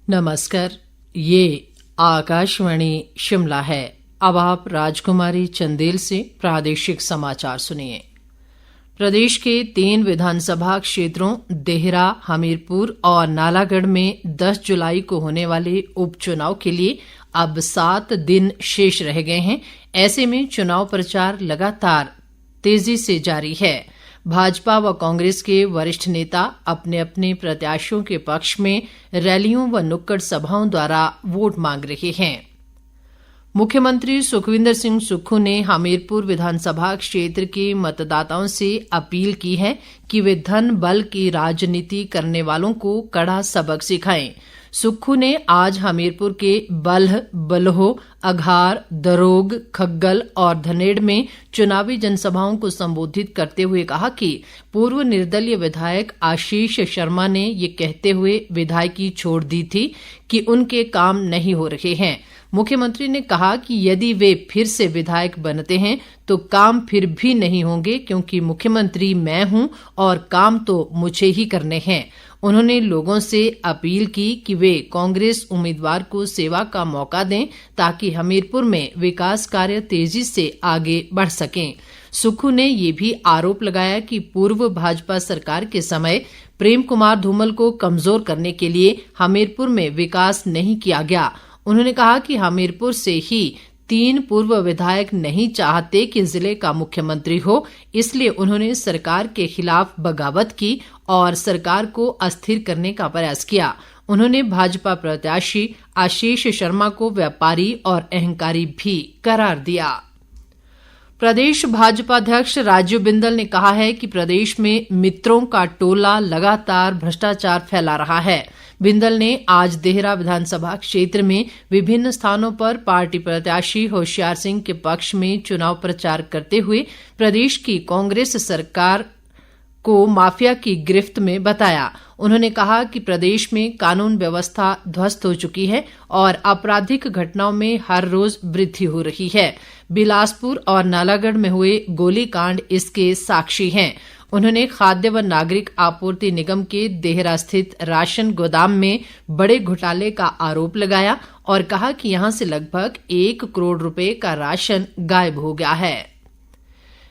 नमस्कार, ये आकाशवाणी शिमला है। अब आप राजकुमारी चंदेल से प्रादेशिक समाचार सुनिए। प्रदेश के 3 विधानसभा क्षेत्रों देहरा, हमीरपुर और नालागढ़ में 10 जुलाई को होने वाले उपचुनाव के लिए अब 7 दिन शेष रह गए हैं। ऐसे में चुनाव प्रचार लगातार तेजी से जारी है। भाजपा व कांग्रेस के वरिष्ठ नेता अपने अपने प्रत्याशियों के पक्ष में रैलियों व नुक्कड़ सभाओं द्वारा वोट मांग रहे हैं। मुख्यमंत्री सुखविंदर सिंह सुक्खू ने हमीरपुर विधानसभा क्षेत्र के मतदाताओं से अपील की है कि वे धन बल की राजनीति करने वालों को कड़ा सबक सिखाएं। सुक्खू ने आज हमीरपुर के बल्ह, बल्हो, अघार, दरोग, खग्गल और धनेड़ में चुनावी जनसभाओं को संबोधित करते हुए कहा कि पूर्व निर्दलीय विधायक आशीष शर्मा ने ये कहते हुए विधायकी छोड़ दी थी कि उनके काम नहीं हो रहे हैं। मुख्यमंत्री ने कहा कि यदि वे फिर से विधायक बनते हैं तो काम फिर भी नहीं होंगे, क्योंकि मुख्यमंत्री मैं हूं और काम तो मुझे ही करने हैं। उन्होंने लोगों से अपील की कि वे कांग्रेस उम्मीदवार को सेवा का मौका दें ताकि हमीरपुर में विकास कार्य तेजी से आगे बढ़ सकें। सुक्खू ने ये भी आरोप लगाया कि पूर्व भाजपा सरकार के समय प्रेम कुमार धूमल को कमजोर करने के लिए हमीरपुर में विकास नहीं किया गया। उन्होंने कहा कि हमीरपुर से ही 3 पूर्व विधायक नहीं चाहते कि जिले का मुख्यमंत्री हो, इसलिए उन्होंने सरकार के खिलाफ बगावत की और सरकार को अस्थिर करने का प्रयास किया। उन्होंने भाजपा प्रत्याशी आशीष शर्मा को व्यापारी और अहंकारी भी करार दिया। प्रदेश भाजपा अध्यक्ष राजीव बिंदल ने कहा है कि प्रदेश में मित्रों का टोला लगातार भ्रष्टाचार फैला रहा है। बिंदल ने आज देहरा विधानसभा क्षेत्र में विभिन्न स्थानों पर पार्टी प्रत्याशी होशियार सिंह के पक्ष में चुनाव प्रचार करते हुए प्रदेश की कांग्रेस सरकार को माफिया की गिरफ्त में बताया। उन्होंने कहा कि प्रदेश में कानून व्यवस्था ध्वस्त हो चुकी है और आपराधिक घटनाओं में हर रोज वृद्धि हो रही है। बिलासपुर और नालागढ़ में हुए गोलीकांड इसके साक्षी हैं। उन्होंने खाद्य व नागरिक आपूर्ति निगम के देहरा स्थित राशन गोदाम में बड़े घोटाले का आरोप लगाया और कहा कि यहां से लगभग 1 करोड़ रुपए का राशन गायब हो गया है।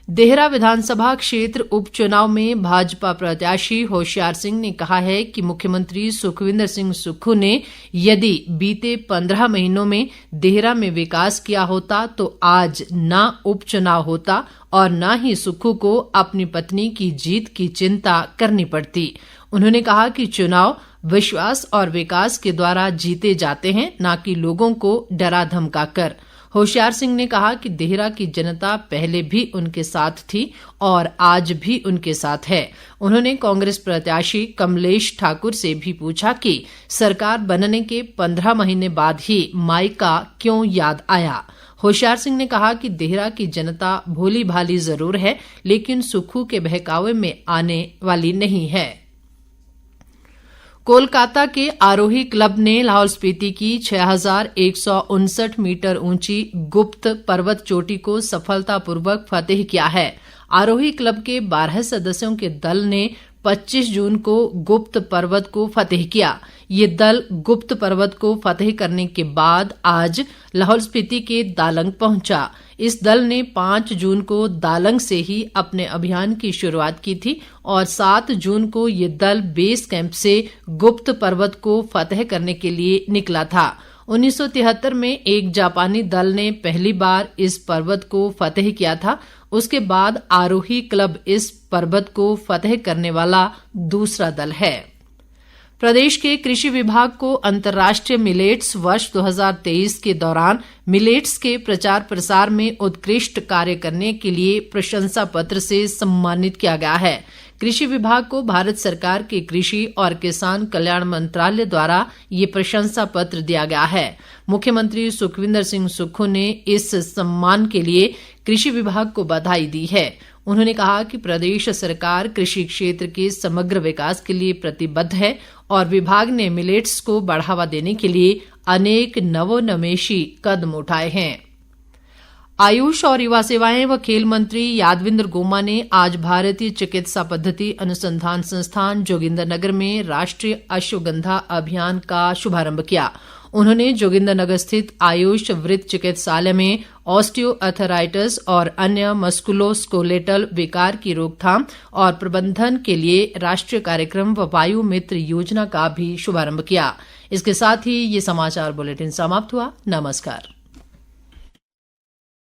देहरा विधानसभा क्षेत्र उपचुनाव में भाजपा प्रत्याशी होशियार सिंह ने कहा है कि मुख्यमंत्री सुखविंदर सिंह सुक्खू ने यदि बीते 15 महीनों में देहरा में विकास किया होता तो आज ना उपचुनाव होता और ना ही सुक्खू को अपनी पत्नी की जीत की चिंता करनी पड़ती। उन्होंने कहा कि चुनाव विश्वास और विकास के द्वारा जीते जाते हैं, ना कि लोगों को डरा धमका कर। होशियार सिंह ने कहा कि देहरा की जनता पहले भी उनके साथ थी और आज भी उनके साथ है। उन्होंने कांग्रेस प्रत्याशी कमलेश ठाकुर से भी पूछा कि सरकार बनने के 15 महीने बाद ही मायका क्यों याद आया। होशियार सिंह ने कहा कि देहरा की जनता भोली भाली जरूर है, लेकिन सुक्खू के बहकावे में आने वाली नहीं है। कोलकाता के आरोही क्लब ने लाहौल स्पीति की 6159 मीटर ऊंची गुप्त पर्वत चोटी को सफलतापूर्वक फतेह किया है। आरोही क्लब के 12 सदस्यों के दल ने 25 जून को गुप्त पर्वत को फतेह किया। ये दल गुप्त पर्वत को फतेह करने के बाद आज लाहौल स्पीति के दालंग पहुंचा। इस दल ने 5 जून को दालंग से ही अपने अभियान की शुरुआत की थी और 7 जून को ये दल बेस कैंप से गुप्त पर्वत को फतेह करने के लिए निकला था। 1973 में एक जापानी दल ने पहली बार इस पर्वत को फतेह किया था। उसके बाद आरोही क्लब इस पर्वत को फतेह करने वाला दूसरा दल है। प्रदेश के कृषि विभाग को अंतर्राष्ट्रीय मिलेट्स वर्ष 2023 के दौरान मिलेट्स के प्रचार प्रसार में उत्कृष्ट कार्य करने के लिए प्रशंसा पत्र से सम्मानित किया गया है। कृषि विभाग को भारत सरकार के कृषि और किसान कल्याण मंत्रालय द्वारा ये प्रशंसा पत्र दिया गया है। मुख्यमंत्री सुखविंदर सिंह सुक्खू ने इस सम्मान के लिए कृषि विभाग को बधाई दी है। उन्होंने कहा कि प्रदेश सरकार कृषि क्षेत्र के समग्र विकास के लिए प्रतिबद्ध है और विभाग ने मिलेट्स को बढ़ावा देने के लिए अनेक नवोन्मेषी कदम उठाए हैं। आयुष और युवा सेवाएं व खेल मंत्री यादविंद्र गोमा ने आज भारतीय चिकित्सा पद्धति अनुसंधान संस्थान जोगिंदरनगर में राष्ट्रीय अश्वगंधा अभियान का शुभारंभ किया। उन्होंने जोगिंदरनगर स्थित आयुष वृत्त चिकित्सालय में ऑस्टियोआर्थराइटिस और अन्य मस्कुलोस्केलेटल विकार की रोकथाम और प्रबंधन के लिए राष्ट्रीय कार्यक्रम व वायु मित्र योजना का भी शुभारंभ किया। इसके साथ ही ये समाचार बुलेटिन समाप्त हुआ। नमस्कार।